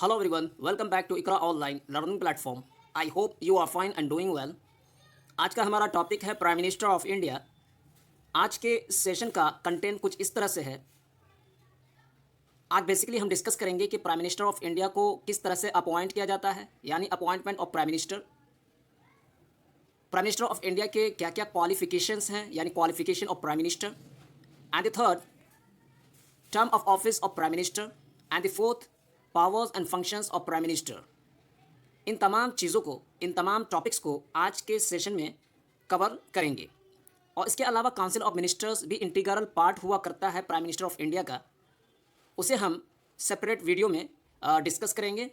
Hello everyone, welcome back to Iqra online learning platform. I hope you are fine and doing well. आज का हमारा topic है prime minister of India. आज के session का content कुछ इस तरह से है। आज बेसिकली हम डिस्कस करेंगे कि प्राइम मिनिस्टर ऑफ इंडिया को किस तरह से अपॉइंट किया जाता है, यानी appointment of prime minister. Prime minister of India के क्या क्या क्वालिफिकेशंस हैं, यानी qualification of prime minister. And the third, term of office of prime minister. And the fourth, powers and functions of prime minister. इन तमाम चीज़ों को, इन तमाम टॉपिक्स को आज के सेशन में कवर करेंगे। और इसके अलावा काउंसिल ऑफ मिनिस्टर्स भी इंटीग्रल पार्ट हुआ करता है प्राइम मिनिस्टर ऑफ इंडिया का। उसे हम सेपरेट वीडियो में डिस्कस करेंगे,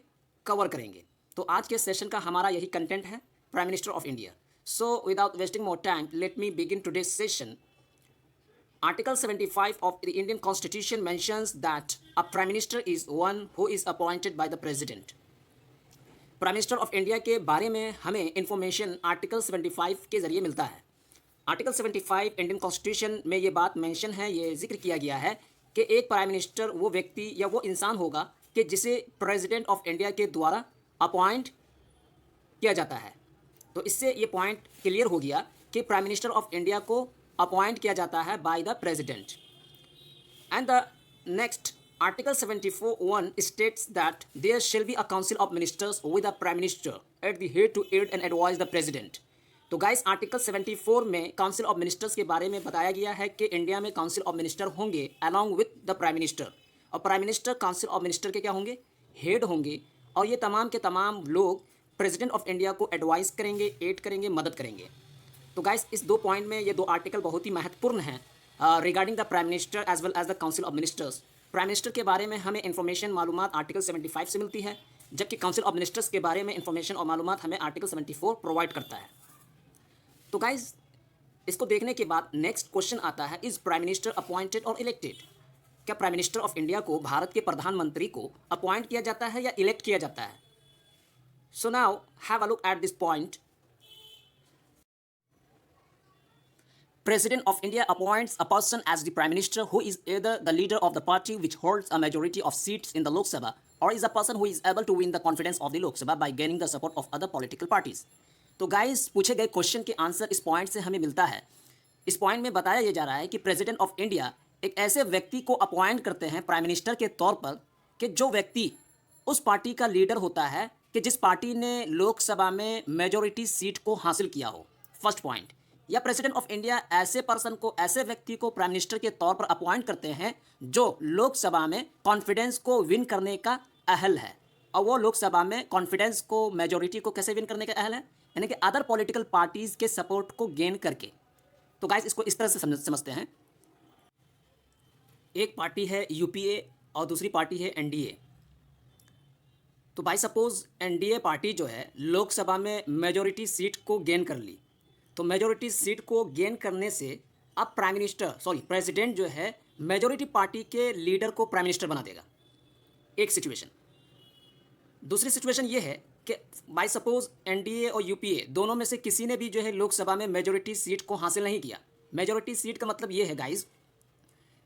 कवर करेंगे। तो आज के सेशन का हमारा यही कंटेंट है, prime minister of India. So without wasting more time, let me begin today's session. Article 75 of the Indian Constitution mentions that a Prime Minister is one who is appointed by the President. Prime minister of India के बारे में हमें information article 75 के जरिए मिलता है। Article 75 Indian constitution में ये बात मेंशन है, ये जिक्र किया गया है कि एक प्राइम मिनिस्टर वो व्यक्ति या वो इंसान होगा कि जिसे प्रेसिडेंट ऑफ इंडिया के द्वारा अपॉइंट किया जाता है। तो इससे ये पॉइंट क्लियर हो गया कि प्राइम मिनिस्टर ऑफ इंडिया को अपॉइंट किया जाता है bye the president. And the next article 74(1) states that there shall be a council of ministers with a prime minister at the head to aid and advise the president. तो guys article 74 में council of ministers के बारे में बताया गया है कि India में काउंसिल ऑफ मिनिस्टर होंगे along with the prime minister. और prime minister council of minister के क्या होंगे? हेड होंगे। और ये तमाम के तमाम लोग प्रेसिडेंट ऑफ इंडिया को एडवाइस करेंगे, एड करेंगे, मदद करेंगे। तो गाइस इस दो पॉइंट में ये दो आर्टिकल बहुत ही महत्वपूर्ण हैं regarding the prime minister as well as the council of ministers. Prime minister के बारे में हमें इन्फॉर्मेशन मालूमात आर्टिकल 75 से मिलती है, जबकि काउंसिल ऑफ मिनिस्टर्स के बारे में इन्फॉर्मेशन और मालूमात हमें आर्टिकल 74 प्रोवाइड करता है। तो गाइस इसको देखने के बाद नेक्स्ट क्वेश्चन आता है, इज प्राइम मिनिस्टर अपॉइंटेड और इलेक्टेड? क्या प्राइम मिनिस्टर ऑफ इंडिया को भारत के प्रधानमंत्री को अपॉइंट किया जाता है या इलेक्ट किया जाता है? So now have a look at this point. President of India appoints a person as the Prime Minister who is either the leader of the party which holds a majority of seats in the Lok Sabha or is a person who is able to win the confidence of the Lok Sabha by gaining the support of other political parties. तो guys पूछे गए question के answer इस point से हमें मिलता है। इस पॉइंट में बताया यह जा रहा है कि प्रेसिडेंट ऑफ इंडिया एक ऐसे व्यक्ति को अपॉइंट करते हैं प्राइम मिनिस्टर के तौर पर कि जो व्यक्ति उस पार्टी का लीडर होता है कि जिस पार्टी ने लोकसभा में मेजोरिटी सीट को हासिल किया हो। फर्स्ट पॉइंट, या प्रेसिडेंट ऑफ इंडिया ऐसे पर्सन को, ऐसे व्यक्ति को प्राइम मिनिस्टर के तौर पर अपॉइंट करते हैं जो लोकसभा में कॉन्फिडेंस को विन करने का अहल है। और वो लोकसभा में कॉन्फिडेंस को, मेजोरिटी को कैसे विन करने का अहल है? यानी कि अदर पॉलिटिकल पार्टीज के सपोर्ट को गेन करके। तो गाइस इसको इस तरह से समझते हैं। एक पार्टी है यूपीए और दूसरी पार्टी है एनडीए। तो बाय सपोज एनडीए पार्टी जो है लोकसभा में मेजोरिटी सीट को गेन कर ली। तो मेजोरिटी सीट को गेन करने से अब प्रेसिडेंट जो है मेजोरिटी पार्टी के लीडर को प्राइम मिनिस्टर बना देगा। एक सिचुएशन। दूसरी सिचुएशन ये है कि बाय सपोज एनडीए और यूपीए दोनों में से किसी ने भी जो है लोकसभा में मेजोरिटी सीट को हासिल नहीं किया। मेजोरिटी सीट का मतलब ये है गाइज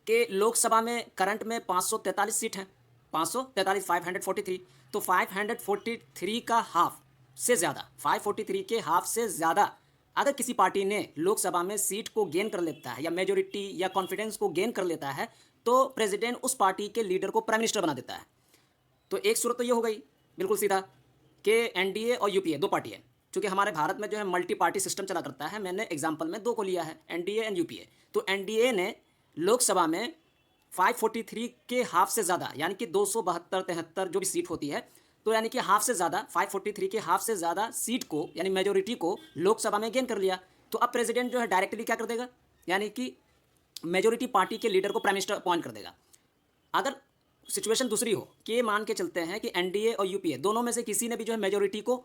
कि लोकसभा में करंट में 543 सीट हैं, 543, 543। तो 543 का हाफ से ज़्यादा, 543 के हाफ से ज़्यादा अगर किसी पार्टी ने लोकसभा में सीट को गेन कर लेता है या मेजोरिटी या कॉन्फिडेंस को गेन कर लेता है तो प्रेसिडेंट उस पार्टी के लीडर को प्राइम मिनिस्टर बना देता है। तो एक सूरत तो ये हो गई बिल्कुल सीधा कि एनडीए और यूपीए दो पार्टी है। चूँकि हमारे भारत में जो है मल्टी पार्टी सिस्टम चला करता है, मैंने एग्जाम्पल में दो को लिया है, एनडीए एंड यूपीए। तो एनडीए ने लोकसभा में 543 के हाफ से ज़्यादा, यानी कि 272-73 जो भी सीट होती है, तो यानी कि हाफ से ज़्यादा, 543 के हाफ से ज़्यादा सीट को, यानी मेजोरिटी को लोकसभा में गेन कर लिया। तो अब प्रेसिडेंट जो है डायरेक्टली क्या कर देगा, यानी कि मेजोरिटी पार्टी के लीडर को प्राइम मिनिस्टर अपॉइंट कर देगा। अगर सिचुएशन दूसरी हो कि ये मान के चलते हैं कि एनडीए और यूपीए दोनों में से किसी ने भी जो है मेजोरिटी को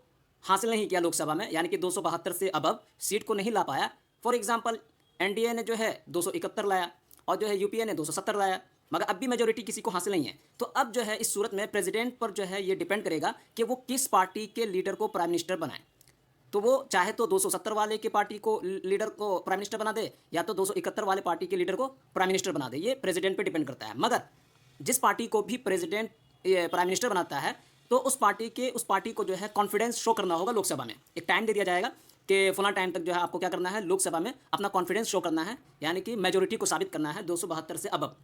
हासिल नहीं किया लोकसभा में, यानी कि 272 से अबव सीट को नहीं ला पाया। फॉर एग्जाम्पल एनडीए ने जो है 271 लाया और जो है यूपीए ने 270 लाया, मगर अब भी मेजोरिटी किसी को हासिल नहीं है। तो अब जो है इस सूरत में प्रेसिडेंट पर जो है ये डिपेंड करेगा कि वो किस पार्टी के लीडर को प्राइम मिनिस्टर बनाए। तो वो चाहे तो 270 वाले के पार्टी को लीडर को प्राइम मिनिस्टर बना दे या तो 271 वाले पार्टी के लीडर को प्राइम मिनिस्टर बना दे, ये प्रेसिडेंट पे डिपेंड करता है। मगर जिस पार्टी को भी प्रेसिडेंट प्राइम मिनिस्टर बनाता है तो उस पार्टी को जो है कॉन्फिडेंस शो करना होगा लोकसभा में। एक टाइम दे दिया जाएगा कि फला टाइम तक जो है आपको क्या करना है, लोकसभा में अपना कॉन्फिडेंस शो करना है, यानी कि मेजोरिटी को साबित करना है 272 से अब।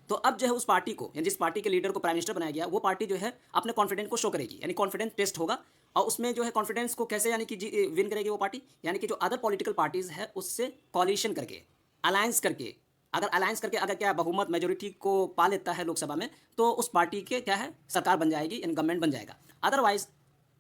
तो अब जो है उस पार्टी को, या जिस पार्टी के लीडर को प्राइम मिनिस्टर बनाया गया, वो पार्टी जो है अपने कॉन्फिडेंस को शो करेगी, यानी कॉन्फिडेंस टेस्ट होगा। और उसमें जो है कॉन्फिडेंस को कैसे यानी कि विन करेगी वो पार्टी, यानी कि जो अदर पॉलिटिकल पार्टीज है उससे कॉलिशन करके, अलायंस करके, अगर क्या बहुमत मेजोरिटी को पा लेता है लोकसभा में, तो उस पार्टी के क्या है सरकार बन जाएगी, यानी गवर्नमेंट बन जाएगा। अदरवाइज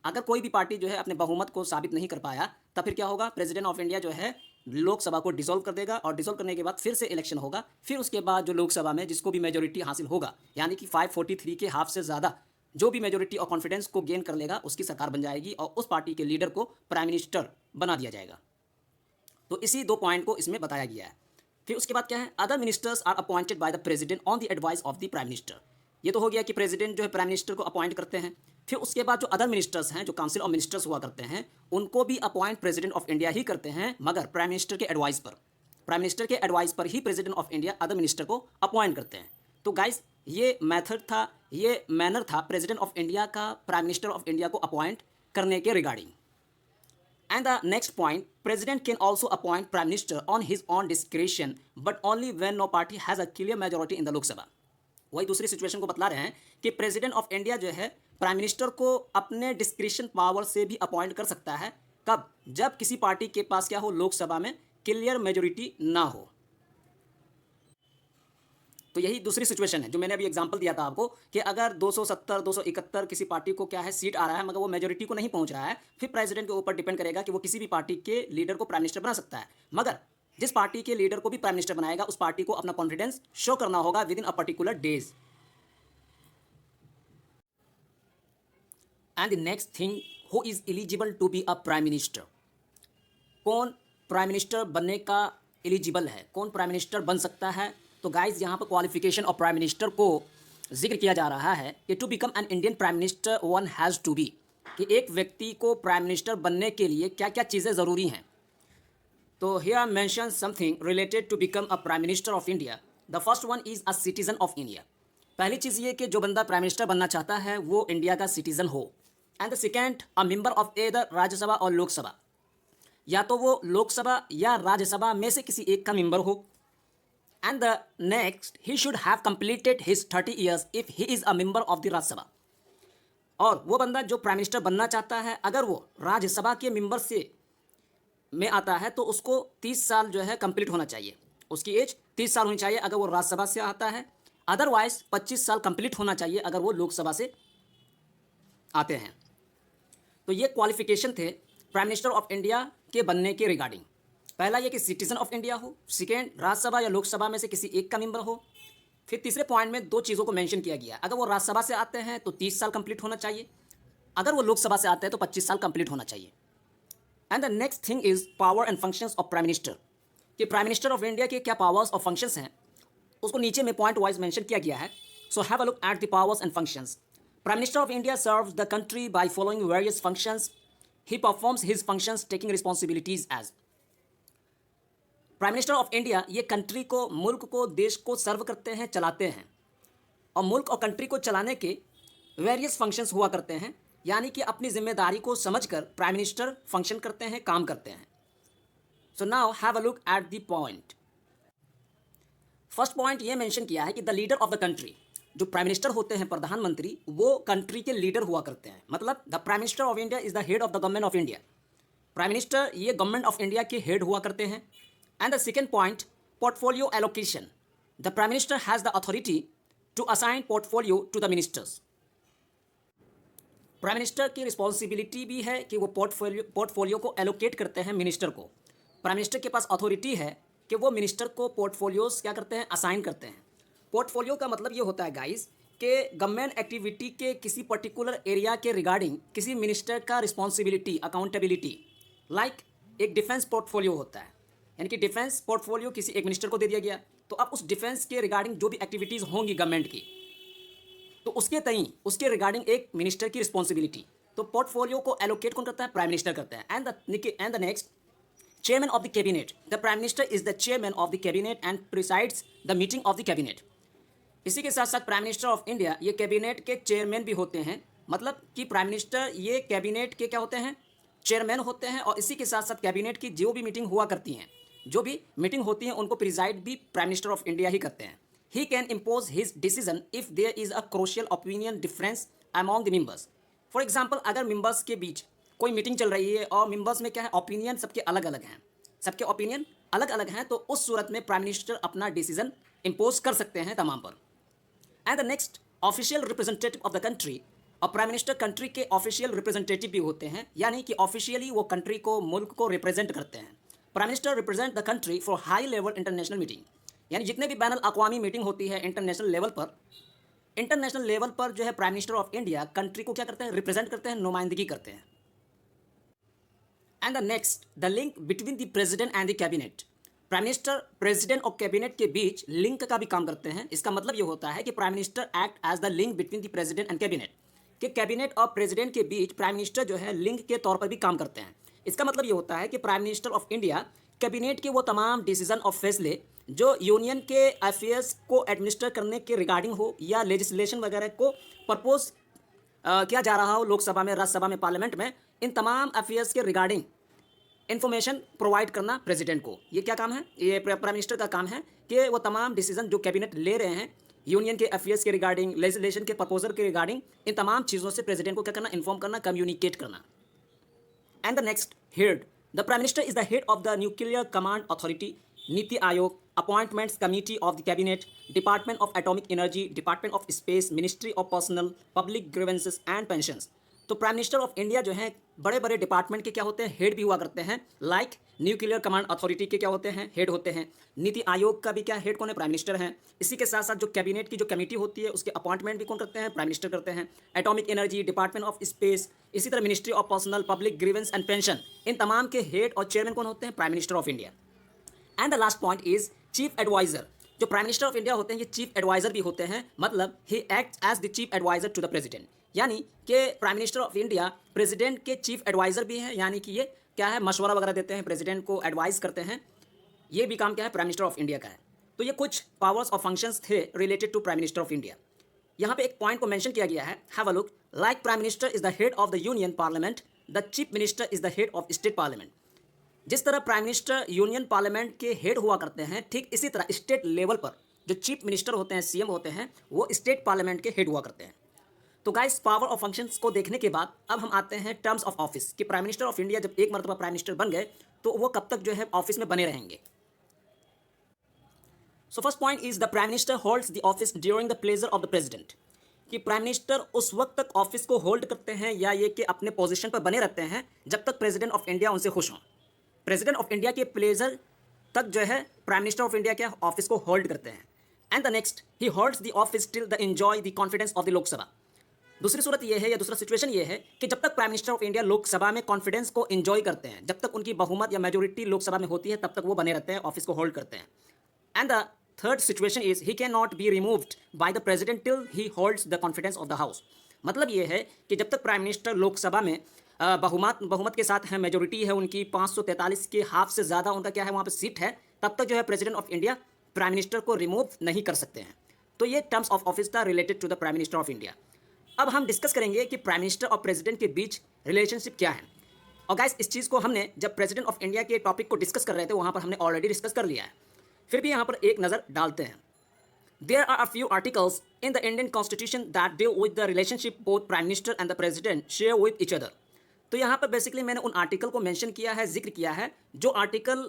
अगर कोई भी पार्टी जो है अपने बहुमत को साबित नहीं कर पाया, तब फिर क्या होगा, प्रेसिडेंट ऑफ इंडिया जो है लोकसभा को डिसॉल्व कर देगा, और डिसॉल्व करने के बाद फिर से इलेक्शन होगा। फिर उसके बाद जो लोकसभा में जिसको भी मेजोरिटी हासिल होगा, यानी कि 543 के हाफ से ज़्यादा जो भी मेजोरिटी और कॉन्फिडेंस को गेन कर लेगा, उसकी सरकार बन जाएगी और उस पार्टी के लीडर को प्राइम मिनिस्टर बना दिया जाएगा। तो इसी 2 पॉइंट को इसमें बताया गया है। फिर उसके बाद क्या है, other ministers are appointed by the president on the advice of the prime minister. ये तो हो गया कि प्रेसिडेंट जो है प्राइम मिनिस्टर को अपॉइंट करते हैं। फिर उसके बाद जो अदर मिनिस्टर्स हैं, जो काउंसिल ऑफ मिनिस्टर्स हुआ करते हैं, उनको भी अपॉइंट प्रेसिडेंट ऑफ इंडिया ही करते हैं, मगर प्राइम मिनिस्टर के एडवाइस पर। प्राइम मिनिस्टर के एडवाइस पर ही president of India other minister को अपॉइंट करते हैं। तो गाइस ये मैथड था, ये मैनर था प्रेसिडेंट ऑफ इंडिया का प्राइम मिनिस्टर ऑफ इंडिया को अपॉइंट करने के regarding. And the next point, President can also appoint Prime Minister on his own discretion, but only when no party has a clear majority in the Lok Sabha. वही दूसरी situation को बतला रहे हैं कि प्रेसिडेंट ऑफ इंडिया जो है prime minister को अपने डिस्क्रिशन पावर से भी अपॉइंट कर सकता है। कब? जब किसी पार्टी के पास क्या हो, लोकसभा में क्लियर मेजोरिटी ना हो। तो यही दूसरी सिचुएशन है जो मैंने अभी एग्जांपल दिया था आपको, कि अगर 270 271 किसी पार्टी को क्या है सीट आ रहा है, मगर वो मेजोरिटी को नहीं पहुंच रहा है, फिर प्रेसिडेंट के ऊपर डिपेंड करेगा कि वो किसी भी पार्टी के लीडर को प्राइम मिनिस्टर बना सकता है। मगर जिस पार्टी के लीडर को भी प्राइम मिनिस्टर बनाएगा, उस पार्टी को अपना कॉन्फिडेंस शो करना होगा within a particular days. And the next thing, who is eligible to be a prime minister. कौन प्राइम मिनिस्टर बनने का एलिजिबल है, कौन प्राइम मिनिस्टर बन सकता है। तो गाइज यहाँ पर क्वालिफिकेशन ऑफ प्राइम मिनिस्टर को जिक्र किया जा रहा है कि to become an Indian prime minister one has to be, कि एक व्यक्ति को प्राइम मिनिस्टर बनने के लिए क्या क्या चीज़ें ज़रूरी हैं। तो here mention something related to become a prime minister of India. The first one is a citizen of India. पहली चीज़ ये कि जो बंदा प्राइम मिनिस्टर बनना चाहता है वो इंडिया का सिटीजन हो। And the second, a member of either Rajya Sabha और लोकसभा, या तो वो लोकसभा या राज्यसभा में से किसी एक का मेंबर हो। And the next, he should have completed his 30 years if he is a member of the Rajya Sabha. और वो बंदा जो प्राइम मिनिस्टर बनना चाहता है, अगर वो राज्यसभा के मेंबर से में आता है, तो उसको 30 साल जो है कंप्लीट होना चाहिए, उसकी एज 30 साल होनी चाहिए अगर वो राज्यसभा से आता है। अदरवाइज 25 साल कंप्लीट होना चाहिए अगर वो लोकसभा से आते हैं। तो ये क्वालिफिकेशन थे प्राइम मिनिस्टर ऑफ इंडिया के बनने के रिगार्डिंग। पहला ये कि सिटीजन ऑफ इंडिया हो, सेकेंड राज्यसभा या लोकसभा में से किसी एक का मेंबर हो। फिर तीसरे पॉइंट में 2 चीज़ों को मेंशन किया गया, अगर वो राज्यसभा से आते हैं तो 30 साल कंप्लीट होना चाहिए, अगर वो लोकसभा से आते हैं तो 25 साल कंप्लीट होना चाहिए। And the next thing is power and functions of prime minister, कि प्राइम मिनिस्टर ऑफ इंडिया के क्या पावर्स और फंक्शंस हैं, उसको नीचे में पॉइंट वाइज मेंशन किया गया है। So have a look at the powers and functions. Prime minister of India serves the country by following various functions. He performs his functions taking responsibilities as. Prime minister of India ये country को, मुल्क को, देश को सर्व करते हैं, चलाते हैं, और मुल्क और कंट्री को चलाने के वेरियस फंक्शंस हुआ करते हैं, यानी कि अपनी जिम्मेदारी को समझकर प्राइम मिनिस्टर फंक्शन करते हैं, काम करते हैं। So now have a look at the point. First point ये मेंशन किया है कि the leader of the country, जो प्राइम मिनिस्टर होते हैं, प्रधानमंत्री, वो कंट्री के लीडर हुआ करते हैं। मतलब the prime minister of India is the head of the government of India. Prime minister ये गवर्नमेंट ऑफ इंडिया के हेड हुआ करते हैं। And the second point, portfolio allocation. The Prime Minister has the authority to assign portfolio to the ministers. Prime minister की responsibility भी है कि वो पोर्टफोलियो को एलोकेट करते हैं मिनिस्टर को। प्राइम मिनिस्टर के पास अथॉरिटी है कि वो मिनिस्टर को पोर्टफोलियोज क्या करते हैं, असाइन करते हैं। पोर्टफोलियो का मतलब ये होता है गाइस कि गवर्नमेंट एक्टिविटी के किसी पर्टिकुलर एरिया के रिगार्डिंग किसी मिनिस्टर का रिस्पॉन्सिबिलिटी, अकाउंटेबिलिटी। लाइक एक डिफेंस पोर्टफोलियो होता है, यानी कि डिफेंस पोर्टफोलियो किसी एक मिनिस्टर को दे दिया गया, तो अब उस डिफेंस के रिगार्डिंग जो भी एक्टिविटीज़ होंगी गवर्नमेंट की, तो उसके रिगार्डिंग एक मिनिस्टर की रिस्पॉन्सिबिलिटी। तो पोर्टफोलियो को एलोकेट कौन करता है, प्राइम मिनिस्टर करता है। And the next, chairman of the cabinet. The prime minister is the chairman of the cabinet and presides the meeting of the cabinet. इसी के साथ साथ प्राइम मिनिस्टर ऑफ इंडिया ये कैबिनेट के चेयरमैन भी होते हैं, मतलब कि प्राइम मिनिस्टर ये कैबिनेट के क्या होते हैं, चेयरमैन होते हैं, और इसी के साथ साथ कैबिनेट की जो भी मीटिंग हुआ करती हैं, जो भी मीटिंग होती हैं, उनको प्रिजाइड भी प्राइम मिनिस्टर ऑफ इंडिया ही करते हैं। He can impose his decision if there is a crucial opinion difference among the members. For example, अगर मेंबर्स के बीच कोई मीटिंग चल रही है और मेंबर्स में क्या है, ओपिनियन सबके अलग अलग हैं, सबके ओपिनियन अलग अलग हैं, तो उस सूरत में प्राइम मिनिस्टर अपना डिसीजन इम्पोज कर सकते हैं तमाम पर। And the next, official representative of the country. और प्राइम मिनिस्टर कंट्री के ऑफिशियल रिप्रेजेंटेटिव भी होते हैं, यानी कि ऑफिशियली वो कंट्री को, मुल्क को रिप्रेजेंट करते हैं। Prime minister represent the country for high level international meeting, यानी जितने भी बैनुल अक़वामी मीटिंग होती है इंटरनेशनल लेवल पर जो है prime minister of India country को क्या करते हैं, रिप्रेजेंट करते हैं, नुमाइंदगी करते हैं। And the next, the link between the president and the cabinet. Prime minister president और कैबिनेट के बीच लिंक का भी काम करते हैं। इसका मतलब ये होता है कि prime minister act as the link between the president and cabinet, कि कैबिनेट और प्रेसिडेंट के बीच प्राइम मिनिस्टर जो है लिंक के तौर पर भी काम करते हैं। इसका मतलब ये होता है कि prime minister of India cabinet के वो तमाम डिसीजन और फैसले जो यूनियन के अफेयर्स को एडमिनिस्टर करने के रिगार्डिंग हो, या लेजिस्लेशन वगैरह को प्रपोज किया जा रहा हो लोकसभा में, राज्यसभा में, पार्लियामेंट में, इन तमाम अफेयर्स के रिगार्डिंग इन्फॉर्मेशन प्रोवाइड करना प्रेसिडेंट को। ये क्या काम है, ये प्राइम मिनिस्टर का काम है कि वो तमाम डिसीजन जो कैबिनेट ले रहे हैं यूनियन के अफेयर्स के रिगार्डिंग, लेजिस्लेशन के प्रपोजल के रिगार्डिंग, इन तमाम चीज़ों से प्रेसिडेंट को क्या करना, इन्फॉर्म करना, कम्युनिकेट करना। And the next, head. The prime minister is the head of the nuclear command authority, NITI Aayog, appointments committee of the cabinet, department of atomic energy, department of space, ministry of personnel, public grievances and pensions. तो prime minister of India जो है बड़े बड़े department के क्या होते हैं, head भी हुआ करते हैं। लाइक न्यूक्लियर कमांड अथॉरिटी के क्या होते हैं, हेड होते हैं। नीति आयोग का भी क्या हेड कौन है, प्राइम मिनिस्टर हैं। इसी के साथ साथ जो कैबिनेट की जो कमेटी होती है उसके अपॉइंटमेंट भी कौन करते हैं, प्राइम मिनिस्टर करते हैं। Atomic energy, department of space, इसी तरह ministry of personnel, public grievance and pension, इन तमाम के हेड और चेयरमैन कौन होते हैं, prime minister of India. And the last point is chief adviser. जो प्राइम मिनिस्टर ऑफ इंडिया होते हैं ये चीफ एडवाइजर भी होते हैं, मतलब he act as the chief adviser to the president, यानी कि prime minister of India president के चीफ एडवाइजर भी हैं, यानी कि ये क्या है, मशवरा वगैरह देते हैं, प्रेसिडेंट को एडवाइस करते हैं। ये भी काम क्या है, प्राइम मिनिस्टर ऑफ इंडिया का है। तो ये कुछ पावर्स और फंक्शंस थे related to prime minister of India. यहाँ पे एक पॉइंट को मेंशन किया गया है, have a look. Like prime minister is the head of the union parliament, the chief minister is the head of state parliament. जिस तरह प्राइम मिनिस्टर यूनियन पार्लियामेंट के हेड हुआ करते हैं, ठीक इसी तरह स्टेट लेवल पर जो चीफ मिनिस्टर होते हैं, सीएम होते हैं, वो स्टेट पार्लियामेंट के हेड हुआ करते हैं। तो गाइस, पावर और फंक्शंस को देखने के बाद अब हम आते हैं टर्म्स ऑफ ऑफिस, कि प्राइम मिनिस्टर ऑफ इंडिया जब एक मरतबा प्राइम मिनिस्टर बन गए तो वो कब तक जो है ऑफिस में बने रहेंगे। So first point is the prime minister holds the office during the pleasure of the president, कि प्राइम मिनिस्टर उस वक्त तक ऑफिस को होल्ड करते हैं या ये कि अपने पोजीशन पर बने रहते हैं जब तक प्रेसिडेंट ऑफ इंडिया उनसे खुश हों। प्रेसिडेंट ऑफ इंडिया के प्लेजर तक जो है प्राइम मिनिस्टर ऑफ इंडिया के ऑफिस को होल्ड करते हैं। And the next, he holds the office till the enjoy the confidence of the Lok Sabha. दूसरी सूरत यह है या दूसरा सिचुएशन ये है कि जब तक prime minister of India Lok Sabha में कॉन्फिडेंस को एंजॉय करते हैं, जब तक उनकी बहुमत या मेजोरिटी लोकसभा में होती है, तब तक वो बने रहते हैं, ऑफिस को होल्ड करते हैं। And the third situation is he can not be removed by the president till he holds the confidence of the house. मतलब ये है कि जब तक प्राइम मिनिस्टर लोकसभा में बहुमत के साथ है, मेजोरिटी है उनकी 543 के हाफ से ज़्यादा उनका क्या है वहाँ पर सीट है, तब तक जो है president of India prime minister को रिमूव नहीं कर सकते हैं। तो ये टर्म्स ऑफ ऑफिस था related to the prime minister of India. अब हम डिस्कस करेंगे कि प्राइम मिनिस्टर और प्रेसिडेंट के बीच रिलेशनशिप क्या है। और गाइस, इस चीज़ को हमने जब प्रेसिडेंट ऑफ इंडिया के टॉपिक को डिस्कस कर रहे थे वहाँ पर हमने ऑलरेडी डिस्कस कर लिया है, फिर भी यहाँ पर एक नज़र डालते हैं। There are a few articles in the Indian Constitution that deal with the relationship both Prime Minister and the President share with each other. तो यहाँ पर बेसिकली मैंने उन आर्टिकल को मेंशन किया है, जिक्र किया है, जो आर्टिकल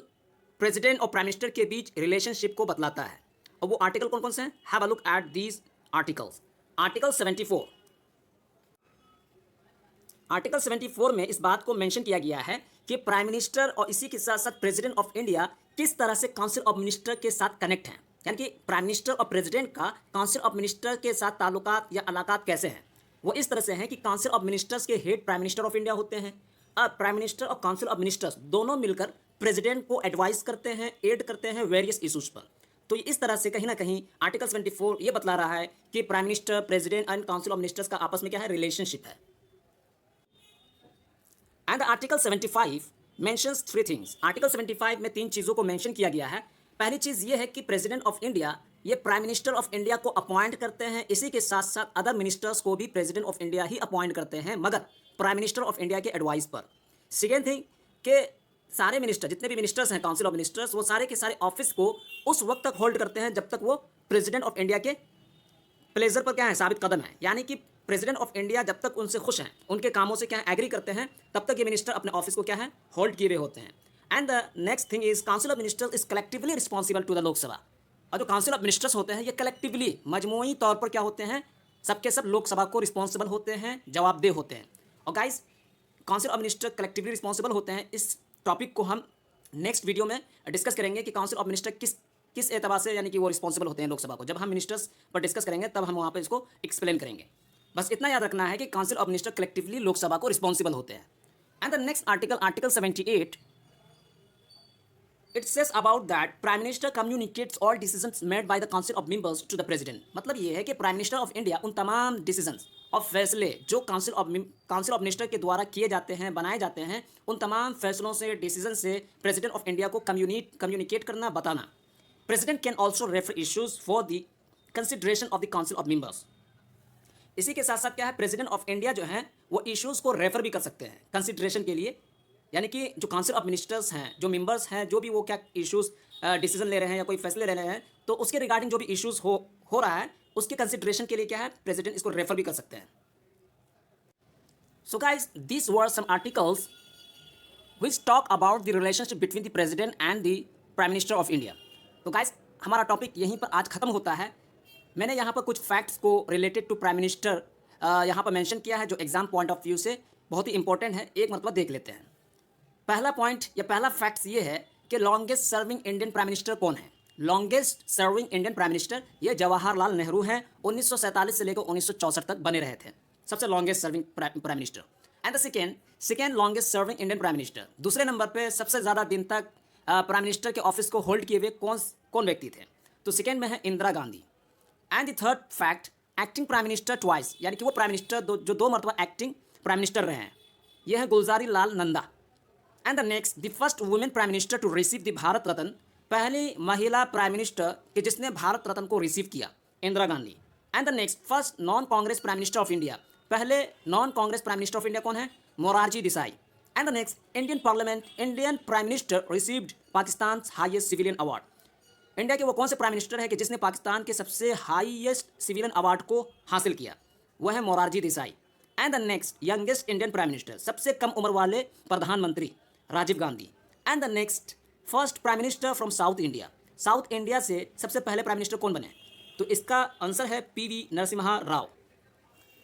प्रेसिडेंट और प्राइम मिनिस्टर के बीच रिलेशनशिप को बतलाता है। और वो आर्टिकल कौन कौन से हैं? Have a look at these articles. Article 74। Article 74 में इस बात को मेंशन किया गया है कि प्राइम मिनिस्टर और इसी के साथ साथ प्रेसिडेंट ऑफ इंडिया किस तरह से काउंसिल ऑफ मिनिस्टर के साथ कनेक्ट हैं, यानी कि प्राइम मिनिस्टर और प्रेसिडेंट का काउंसिल ऑफ मिनिस्टर के साथ ताल्लुकात या अलाकात कैसे हैं। वो इस तरह से हैं कि काउंसिल ऑफ मिनिस्टर्स के head prime minister of India होते हैं। अब प्राइम मिनिस्टर और काउंसिल ऑफ मिनिस्टर्स दोनों मिलकर प्रेसिडेंट को एडवाइस करते हैं, एड करते हैं वेरियस इशूज़ पर। तो इस तरह से कहीं ना कहीं आर्टिकल 74 ये बतला रहा है कि prime minister, president and council of ministers का आपस में क्या है, रिलेशनशिप है। And article 75 mentions 3 things. Article 75 में 3 चीज़ों को मेंशन किया गया है। पहली चीज़ ये है कि प्रेसिडेंट ऑफ इंडिया ये प्राइम मिनिस्टर ऑफ इंडिया को अपॉइंट करते हैं, इसी के साथ साथ अदर मिनिस्टर्स को भी प्रेसिडेंट ऑफ इंडिया ही अपॉइंट करते हैं, मगर प्राइम मिनिस्टर ऑफ इंडिया के एडवाइस पर। सेकेंड थिंग कि सारे मिनिस्टर, जितने भी मिनिस्टर्स हैं, काउंसिल ऑफ मिनिस्टर्स, वो सारे के सारे ऑफिस को उस वक्त तक होल्ड करते हैं जब तक वो प्रेसिडेंट ऑफ इंडिया के प्लेजर पर क्या है, साबित कदम है। यानी कि प्रेसिडेंट ऑफ इंडिया जब तक उनसे खुश हैं, उनके कामों से क्या है, एग्री करते हैं, तब तक ये मिनिस्टर अपने ऑफिस को क्या है, होल्ड किए हुए होते हैं। And the next thing is council of ministers is collectively responsible to the Lok Sabha. और जो काउंसिल ऑफ मिनिस्टर्स होते हैं ये कलेक्टिवली, मजमूई तौर पर क्या होते हैं, सबके सब लोकसभा को रिस्पॉन्सिबल होते हैं, जवाबदेह होते हैं। और guys council of minister collectively responsible होते हैं, इस टॉपिक को हम नेक्स्ट वीडियो में डिस्कस करेंगे कि काउंसिल ऑफ मिनिस्टर किस एतबार से यानी कि वो रिस्पॉन्सिबल होते हैं लोकसभा को। जब हम मिनिस्टर्स पर डिस्कस करेंगे तब हम वहाँ पर इसको एक्सप्लेन करेंगे। बस इतना याद रखना है कि council of minister collectively Lok Sabha को रिस्पॉन्सिबल होते हैं। And the next article, article 78, it says about that prime minister communicates all decisions made by the council of members to the president। मतलब ये है कि प्राइम मिनिस्टर ऑफ इंडिया उन तमाम decisions और फैसले जो काउंसिल ऑफ मिनिस्टर के द्वारा किए जाते हैं, बनाए जाते हैं, उन तमाम फैसलों से, डिसीजन से प्रेसिडेंट ऑफ इंडिया को कम्युनिकेट करना, बताना। President can also refer issues for the consideration of the council of members. इसी के साथ साथ क्या है, प्रेसिडेंट ऑफ इंडिया जो है वो इश्यूज को रेफर भी कर सकते हैं कंसिडरेशन के लिए। यानी कि जो काउंसिल ऑफ मिनिस्टर्स हैं, जो मेंबर्स हैं, जो भी वो क्या इश्यूज डिसीजन ले रहे हैं या कोई फैसले ले रहे हैं, तो उसके रिगार्डिंग जो भी इश्यूज हो रहा है उसके कंसिडरेशन के लिए क्या है, प्रेसिडेंट इसको रेफर भी कर सकते हैं। So guys this were some articles which talk about the relationship between the president and the prime minister of India. तो गाइज हमारा टॉपिक यहीं पर आज खत्म होता है। मैंने यहाँ पर कुछ फैक्ट्स को रिलेटेड टू प्राइम मिनिस्टर यहाँ पर मेंशन किया है जो एग्जाम पॉइंट ऑफ व्यू से बहुत ही इंपॉर्टेंट है, एक मतलब देख लेते हैं। पहला पॉइंट या पहला फैक्ट्स ये है कि longest serving Indian prime minister कौन है। Longest serving Indian prime minister ये जवाहरलाल नेहरू हैं, 1947 से लेकर 1964 तक बने रहे थे, सबसे longest serving prime minister. And the second longest serving Indian prime minister, दूसरे नंबर पे सबसे ज़्यादा दिन तक प्राइम मिनिस्टर के ऑफिस को होल्ड किए हुए कौन व्यक्ति थे, तो सेकेंड में है Indira Gandhi. And the third fact, acting prime minister twice, यानी कि वो प्राइम मिनिस्टर जो दो मरतबा एक्टिंग प्राइम मिनिस्टर रहे हैं, ये है Gulzari Lal Nanda. And the next, the first women prime minister to receive the Bharat Ratna, पहली महिला प्राइम मिनिस्टर कि जिसने भारत रत्न को रिसीव किया, Indira Gandhi. And the next, first non Congress prime minister of India, पहले non Congress prime minister of India कौन है, Morarji Desai. And the next, Indian parliament, Indian prime minister received Pakistan highest civilian award, India के वो कौन से प्राइम मिनिस्टर है कि जिसने पाकिस्तान के सबसे हाईएस्ट सिविलियन अवार्ड को हासिल किया, वह है Morarji Desai. And the next, youngest Indian prime minister, सबसे कम उम्र वाले प्रधानमंत्री, Rajiv Gandhi. And the next, first prime minister from south India, south India से सबसे पहले प्राइम मिनिस्टर कौन बने, तो इसका आंसर है पीवी नरसिम्हा राव।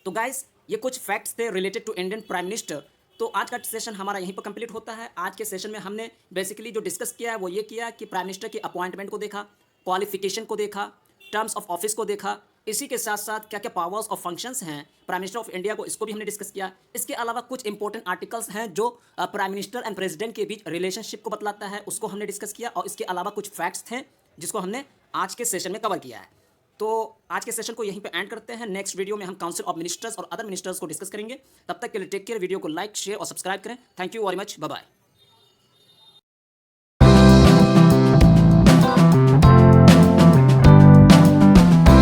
तो गाइस ये कुछ फैक्ट्स थे related to Indian prime minister. तो आज का सेशन हमारा यहीं पर कंप्लीट होता है। आज के सेशन में हमने बेसिकली जो डिस्कस किया है वो ये किया कि प्राइम मिनिस्टर की अपॉइंटमेंट को देखा, क्वालिफिकेशन को देखा, टर्म्स ऑफ ऑफिस को देखा, इसी के साथ साथ क्या क्या पावर्स और फंक्शंस हैं प्राइम मिनिस्टर ऑफ इंडिया को, इसको भी हमने डिस्कस किया। इसके अलावा कुछ इंपॉर्टेंट आर्टिकल्स हैं जो प्राइम मिनिस्टर एंड प्रेसिडेंट के बीच रिलेशनशिप को बतलाता है, उसको हमने डिस्कस किया। और इसके अलावा कुछ फैक्ट्स थे जिसको हमने आज के सेशन में कवर किया है। तो आज के सेशन को यहीं पे एंड करते हैं। नेक्स्ट वीडियो में हम काउंसिल ऑफ मिनिस्टर्स और अदर मिनिस्टर्स को डिस्कस करेंगे। तब तक के लिए टेक केयर, वीडियो को लाइक, शेयर और सब्सक्राइब करें। Thank you very much, bye bye.